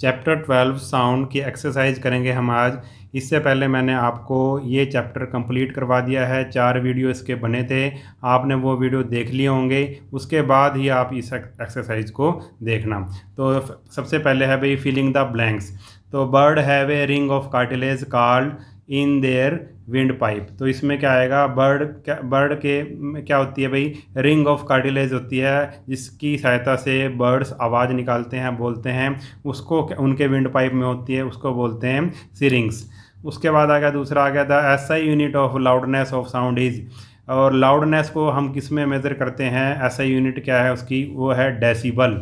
Chapter 12 sound की exercise करेंगे हम आज। इससे पहले मैंने आपको ये चैप्टर कंप्लीट करवा दिया है, 4 वीडियो इसके बने थे, आपने वो वीडियो देख लिए होंगे। उसके बाद ही आप इस एक्सरसाइज को देखना। तो सबसे पहले है भाई फिलिंग द ब्लैंक्स। तो bird have a ring of cartilage called in their wind pipe. तो इसमें क्या आएगा, बर्ड के क्या होती है भाई, रिंग ऑफ कार्टिलेज होती है, जिसकी सहायता से बर्ड्स आवाज़ निकालते हैं, बोलते हैं। उसको उनके विंड पाइप में होती है, उसको बोलते हैं सिरिंग्स। उसके बाद आ गया दूसरा, आ गया the SI unit of loudness of sound is. और लाउडनेस को हम किस में मेज़र करते हैं, एसआई यूनिट क्या है उसकी, वो है decibel.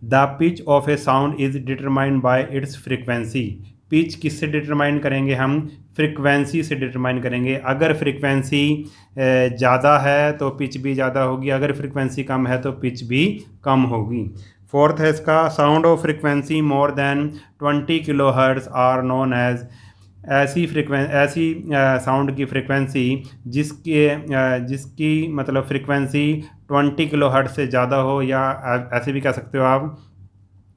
The pitch of A sound is determined by it's frequency. Pitch किससे डिटरमाइन करेंगे हम, फ्रिक्वेंसी से डिटरमाइन करेंगे। अगर फ्रिक्वेंसी ज़्यादा है तो पिच भी ज़्यादा होगी, अगर फ्रिक्वेंसी कम है तो पिच भी कम होगी। फोर्थ है इसका, sound of frequency more than 20 kilo hertz are known as. ऐसी साउंड की फ्रिक्वेंसी जिसकी मतलब फ्रिक्वेंसी 20 किलो हर्ट्ज से ज़्यादा हो, या ऐसे भी कह सकते हो आप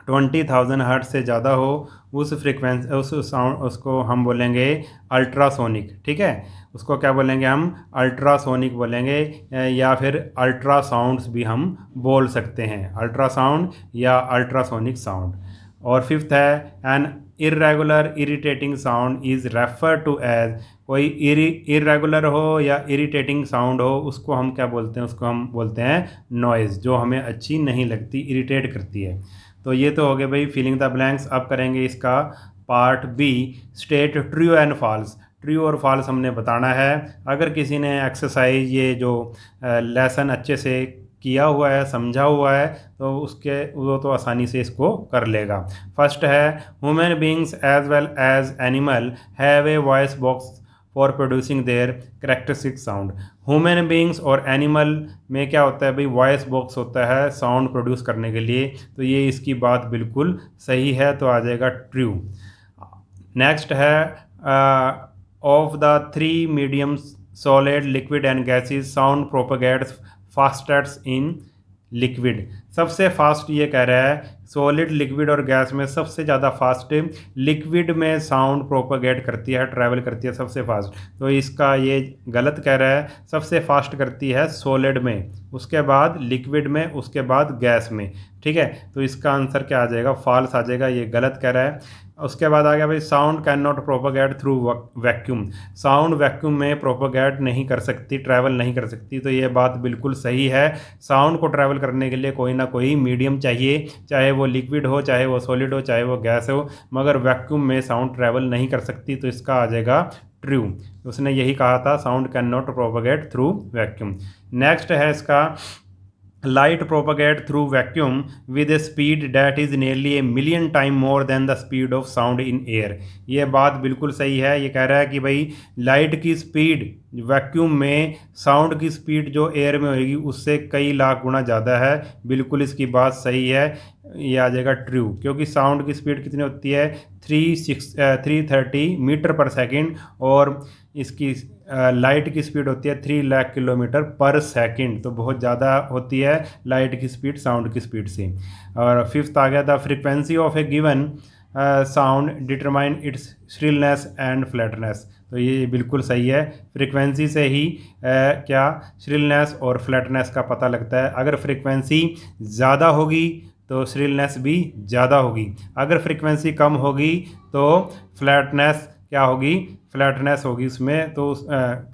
20,000 हर्ट्ज से ज़्यादा हो, उस फ्रिक्वेंसी उस साउंड उसको हम बोलेंगे अल्ट्रासोनिक। ठीक है, उसको क्या बोलेंगे हम, अल्ट्रासोनिक बोलेंगे, या फिर अल्ट्रासाउंड्स भी हम बोल सकते हैं, अल्ट्रासाउंड या अल्ट्रासोनिक साउंड। और फिफ्थ है, an irregular irritating sound is refer to as. कोई इरेगुलर हो या इरिटेटिंग साउंड हो, उसको हम क्या बोलते हैं, उसको हम बोलते हैं नॉइज़, जो हमें अच्छी नहीं लगती, इरिटेट करती है। तो ये तो हो गए भाई फिलिंग द ब्लैंक्स। अब करेंगे इसका part B, state true and false. True और फॉल्स हमने बताना है। अगर किसी ने एक्सरसाइज ये जो लेसन अच्छे से किया हुआ है, समझा हुआ है, तो वो तो आसानी से इसको कर लेगा। फर्स्ट है, human beings as well as animal have a voice box for producing their characteristic sound. Human beings और एनिमल में क्या होता है भाई, वॉइस बॉक्स होता है साउंड प्रोड्यूस करने के लिए। तो ये इसकी बात बिल्कुल सही है, तो आ जाएगा ट्रू। नेक्स्ट है, of the three mediums solid liquid and gases sound propagates fastest in liquid. सबसे फास्ट ये कह रहा है, सॉलिड लिक्विड और गैस में सबसे ज़्यादा फास्ट लिक्विड में साउंड प्रोपेगेट करती है, ट्रैवल करती है सबसे फास्ट। तो इसका ये गलत कह रहा है, सबसे फास्ट करती है सॉलिड में, उसके बाद लिक्विड में, उसके बाद गैस में। ठीक है, तो इसका आंसर क्या आ जाएगा, फॉल्स आ जाएगा, ये गलत कह रहा है। उसके बाद आ गया भाई, sound can not propagate through vacuum. Sound vacuum में प्रोपेगेट नहीं कर सकती, ट्रैवल नहीं कर सकती। तो ये बात बिल्कुल सही है, साउंड को ट्रैवल करने के लिए कोई ना कोई मीडियम चाहिए, चाहे वो लिक्विड हो, चाहे वो सॉलिड हो, चाहे वो गैस हो, मगर वैक्यूम में साउंड ट्रैवल नहीं कर सकती। तो इसका आ जाएगा ट्रू। उसने यही कहा था, sound can not propagate through vacuum. Next है इसका, light propagate through vacuum with A speed that is nearly a million time more than the speed of sound in air. ये बात बिल्कुल सही है। ये कह रहा है कि भाई लाइट की स्पीड वैक्यूम में साउंड की स्पीड जो एयर में होगी उससे कई लाख गुना ज़्यादा है। बिल्कुल इसकी बात सही है, ये आ जाएगा ट्रू, क्योंकि साउंड की स्पीड कितनी होती है, 330 मीटर पर सेकेंड, और इसकी लाइट की स्पीड होती है 3 लाख किलोमीटर पर सेकंड। तो बहुत ज़्यादा होती है लाइट की स्पीड साउंड की स्पीड से। और फिफ्थ आ गया, the frequency of a given sound determine its shrillness and flatness. तो ये बिल्कुल सही है, फ्रिक्वेंसी से ही क्या श्रिलनेस और फ्लैटनेस का पता लगता है। अगर फ्रिक्वेंसी ज़्यादा होगी तो श्रिलनेस भी ज़्यादा होगी, अगर फ्रिक्वेंसी कम होगी तो फ्लैटनेस क्या होगी, फ्लैटनेस होगी उसमें। तो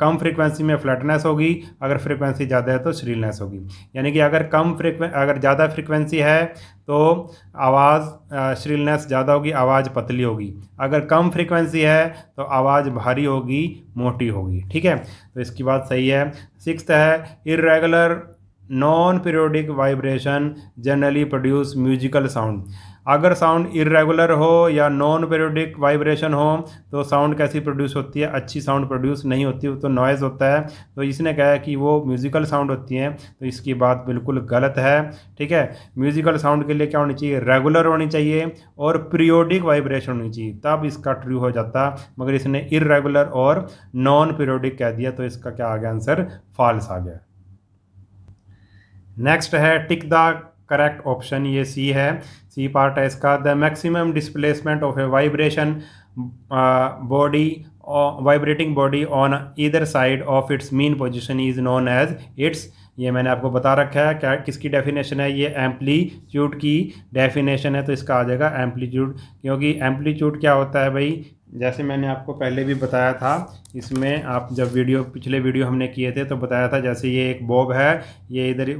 कम फ्रीक्वेंसी में फ्लैटनेस होगी, अगर फ्रीक्वेंसी ज़्यादा है तो श्रिलनेस होगी। यानी कि अगर ज़्यादा फ्रीक्वेंसी है तो आवाज़ श्रिलनेस ज़्यादा होगी, आवाज़ पतली होगी। अगर कम फ्रीक्वेंसी है तो आवाज़ भारी होगी, मोटी होगी। ठीक है, तो इसकी बात सही है। सिक्स्थ है, irregular non periodic vibration generally produce musical sound. अगर साउंड इरेगुलर हो या नॉन पीरियोडिक वाइब्रेशन हो तो साउंड कैसी प्रोड्यूस होती है, अच्छी साउंड प्रोड्यूस नहीं होती, वो तो नॉइज़ होता है। तो इसने कहा है कि वो म्यूजिकल साउंड होती हैं, तो इसकी बात बिल्कुल गलत है। ठीक है, म्यूजिकल साउंड के लिए क्या होनी चाहिए, रेगुलर होनी चाहिए और पीरियोडिक वाइब्रेशन होनी चाहिए, तब इसका ट्रू हो जाता। मगर इसने इरेगुलर और नॉन पीरियोडिक कह दिया, तो इसका क्या आ गया आंसर, फॉल्स आ गया। नेक्स्ट है, टिक द करेक्ट ऑप्शन ये सी है, सी पार्ट है इसका। The maximum displacement of a vibration body vibrating body on either side of its mean position is known as its, ये मैंने आपको बता रखा है क्या किसकी डेफिनेशन है, ये एम्पलीट्यूड की डेफिनेशन है, तो इसका आ जाएगा एम्पलीट्यूड। क्योंकि एम्पलीट्यूड क्या होता है भाई, जैसे मैंने आपको पहले भी बताया था, इसमें आप जब पिछले वीडियो हमने किए थे तो बताया था, जैसे ये एक बॉब है, ये इधर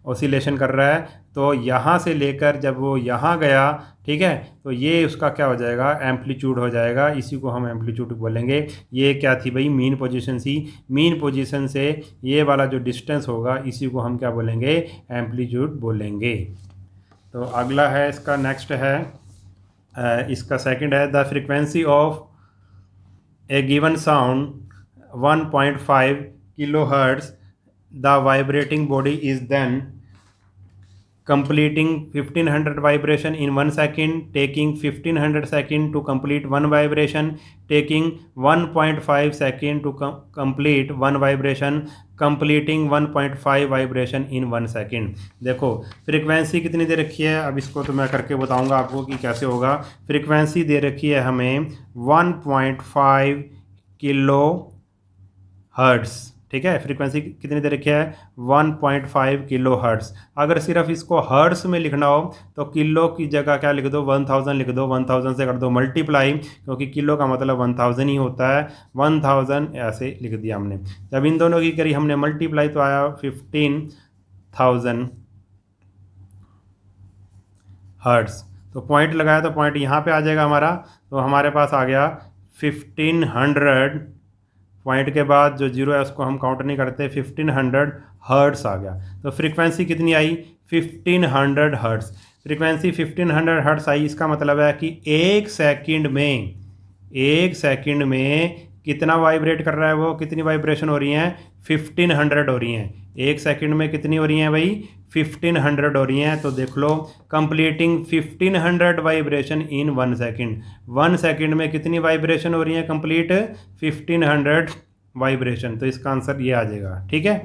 ऑसिलेशन कर रहा है, तो यहाँ से लेकर जब वो यहाँ गया, ठीक है, तो ये उसका क्या हो जाएगा, एम्पलीट्यूड हो जाएगा, इसी को हम एम्पलीट्यूड बोलेंगे। ये क्या थी भाई, मीन पोजीशन सी, मीन पोजीशन से ये वाला जो डिस्टेंस होगा इसी को हम क्या बोलेंगे, एम्पलीट्यूड बोलेंगे। तो अगला है इसका, नेक्स्ट है इसका सेकंड है, the frequency of a given sound 1.5 kilohertz, the vibrating body is then completing 1500 vibration in 1 second, taking 1500 second to complete one vibration, taking 1.5 second to complete one vibration, completing 1.5 vibration in 1 second। देखो frequency कितनी दे रखी है, अब इसको तो मैं करके बताऊंगा आपको कि कैसे होगा। फ्रीक्वेंसी दे रखी है हमें 1.5 किलो हर्ट्ज़, ठीक है, फ्रीक्वेंसी कितनी दे रखी है, 1.5 किलो हर्ट्ज़। अगर सिर्फ इसको हर्ट्ज़ में लिखना हो तो किलो की जगह क्या लिख दो, 1000 लिख दो, 1000 से कर दो मल्टीप्लाई, क्योंकि किलो का मतलब 1000 ही होता है, 1000 ऐसे लिख दिया हमने। जब इन दोनों की करी हमने मल्टीप्लाई तो आया 15,000 हर्ट्ज़। तो पॉइंट लगाया तो पॉइंट यहाँ पे आ जाएगा हमारा, तो हमारे पास आ गया 1500, पॉइंट के बाद जो जीरो है उसको हम काउंट नहीं करते, 1500 हर्ट्ज़ आ गया। तो फ्रीक्वेंसी कितनी आई, 1500 हर्ट्ज़। फ्रीक्वेंसी 1500 हर्ट्ज़ आई, इसका मतलब है कि एक सेकंड में कितना वाइब्रेट कर रहा है वो, कितनी वाइब्रेशन हो रही हैं, 1500 हो रही हैं। एक सेकंड में कितनी हो रही हैं भाई, 1500 हो रही हैं। तो देख लो, completing 1500 vibration in 1 second, 1 second में कितनी वाइब्रेशन हो रही है, कंप्लीट 1500 वाइब्रेशन। तो इसका आंसर ये आ जाएगा, ठीक है।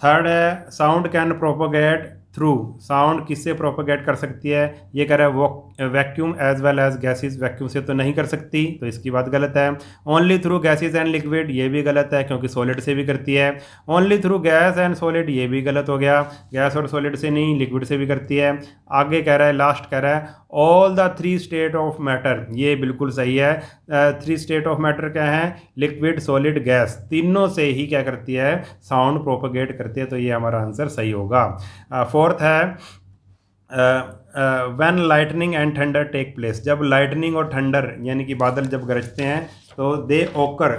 थर्ड है, sound can propagate through, sound किससे प्रोपोगेट कर सकती है, ये कह रहा है vacuum as well as gases, vacuum से तो नहीं कर सकती, तो इसकी बात गलत है। Only through gases and liquid, ये भी गलत है क्योंकि सॉलिड से भी करती है। Only through gas and solid, ये भी गलत हो गया, गैस और सॉलिड से नहीं, लिक्विड से भी करती है। आगे कह रहा है, लास्ट कह रहा है all the 3 state of matter, ये बिल्कुल सही है। 3 स्टेट ऑफ मैटर क्या है, लिक्विड सॉलिड गैस, तीनों से ही क्या करती है, साउंड प्रोपोगेट करती है, तो ये हमारा आंसर सही होगा। फोर्थ है, when lightning and thunder take place, जब लाइटनिंग और थंडर यानी कि बादल जब गरजते हैं तो they occur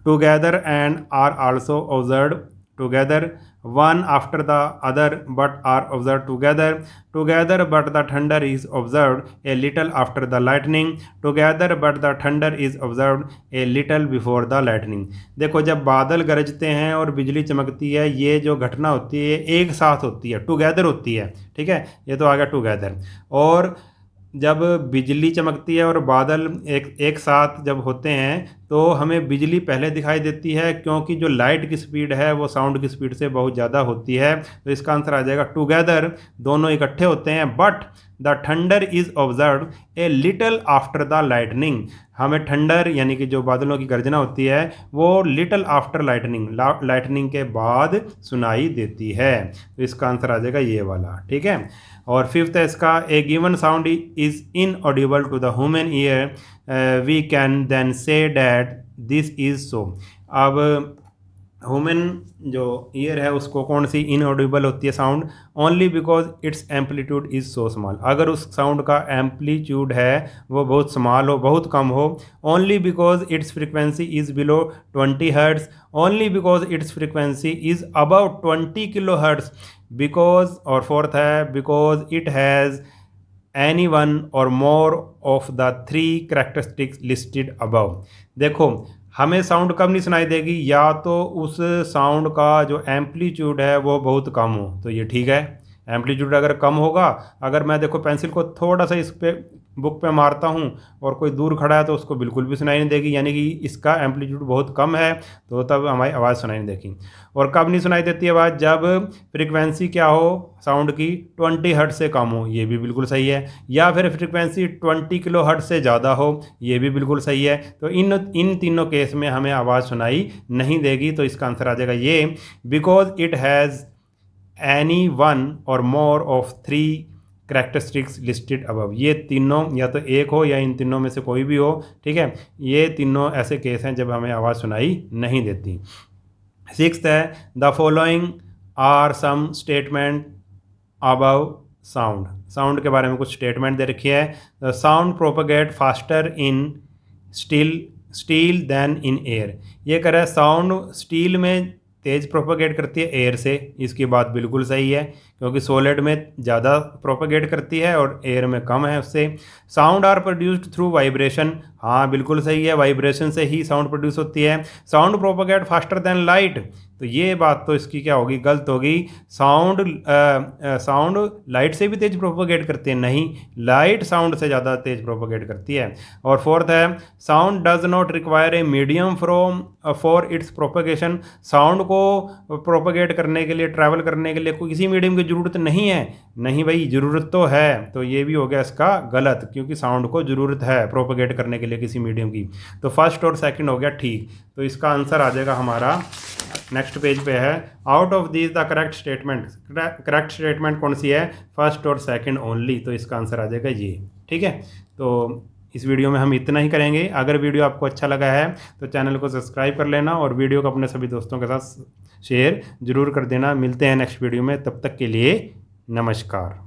together and are also observed together, one after the other but are observed together but the thunder is observed a little after the lightning, together but the thunder is observed a little before the lightning। देखो जब बादल गरजते हैं और बिजली चमकती है, ये जो घटना होती है एक साथ होती है, टुगेदर होती है, ठीक है, ये तो आ गया टुगेदर। और जब बिजली चमकती है और बादल एक साथ जब होते हैं तो हमें बिजली पहले दिखाई देती है, क्योंकि जो लाइट की स्पीड है वो साउंड की स्पीड से बहुत ज़्यादा होती है। तो इसका आंसर आ जाएगा टुगेदर, दोनों इकट्ठे होते हैं, but the thunder is observed a little after the lightning, हमें थंडर यानी कि जो बादलों की गर्जना होती है वो लिटल आफ्टर लाइटनिंग के बाद सुनाई देती है। तो इसका आंसर आ जाएगा ये वाला, ठीक है। और फिफ्थ है इसका, a given sound is inaudible to the human ear, we can then say that this is so. अब ह्यूमन जो ईयर है उसको कौन सी इनऑडिबल होती है sound, only because it's amplitude is so small, अगर उस साउंड का एम्पलीट्यूड है वो बहुत स्मॉल हो, बहुत कम हो। Only because its frequency is below 20 hertz, only because its frequency is about 20 kilo hertz, because, और फोर्थ है, because it has any one or more of the 3 characteristics listed above. देखो हमें साउंड कब नहीं सुनाई देगी, या तो उस साउंड का जो एम्पलीट्यूड है वो बहुत कम हो, तो ये ठीक है, एम्पलीट्यूड अगर कम होगा, अगर मैं देखो पेंसिल को थोड़ा सा इस पे बुक पे मारता हूँ और कोई दूर खड़ा है तो उसको बिल्कुल भी सुनाई नहीं देगी, यानी कि इसका एम्पलीट्यूड बहुत कम है, तो तब हमारी आवाज़ सुनाई नहीं देगी। और कब नहीं सुनाई देती आवाज़? जब फ्रिक्वेंसी क्या हो साउंड की 20 हर्ट्ज से कम हो, ये भी बिल्कुल सही है। या फिर फ्रिक्वेंसी 20 किलो हर्ट्ज से ज़्यादा हो, ये भी बिल्कुल सही है। तो इन तीनों केस में हमें आवाज़ सुनाई नहीं देगी, तो इसका आंसर आ जाएगा ये, because it has any one or more of 3 characteristics listed above. ये तीनों या तो एक हो या इन तीनों में से कोई भी हो, ठीक है। ये तीनों ऐसे केस हैं जब हमें आवाज़ सुनाई नहीं देती। 6th है, the following are some statement above sound. Sound के बारे में कुछ स्टेटमेंट दे रखी है। The sound propagate faster in steel than in air. ये कह रहा है साउंड स्टील में तेज प्रोपगेट करती है एयर से, इसकी बात बिल्कुल सही है, क्योंकि सॉलिड में ज़्यादा प्रोपगेट करती है और एयर में कम है उससे। Sound are produced through vibration, हाँ बिल्कुल सही है, वाइब्रेशन से ही साउंड प्रोड्यूस होती है। Sound propagate faster than light, तो ये बात तो इसकी क्या होगी, गलत होगी। साउंड लाइट से भी तेज प्रोपगेट करती है, नहीं, लाइट साउंड से ज़्यादा तेज प्रोपगेट करती है। और 4th है, sound does not require a medium for its propagation. Sound को प्रोपगेट करने के लिए, ट्रैवल करने के लिए कोई किसी मीडियम की ज़रूरत नहीं है। नहीं भाई, ज़रूरत तो है, तो ये भी हो गया इसका गलत, क्योंकि साउंड को ज़रूरत है प्रोपगेट करने के लिए किसी मीडियम की। तो फर्स्ट और सेकंड हो गया ठीक, तो इसका आंसर आ जाएगा हमारा, नेक्स्ट पेज पे है, out of these the correct statement. Correct statement कौन सी है? फर्स्ट और सेकंड ओनली, तो इसका आंसर आ जाएगा ये, ठीक है। तो इस वीडियो में हम इतना ही करेंगे। अगर वीडियो आपको अच्छा लगा है तो चैनल को सब्सक्राइब कर लेना और वीडियो को अपने सभी दोस्तों के साथ शेयर ज़रूर कर देना। मिलते हैं नेक्स्ट वीडियो में, तब तक के लिए नमस्कार।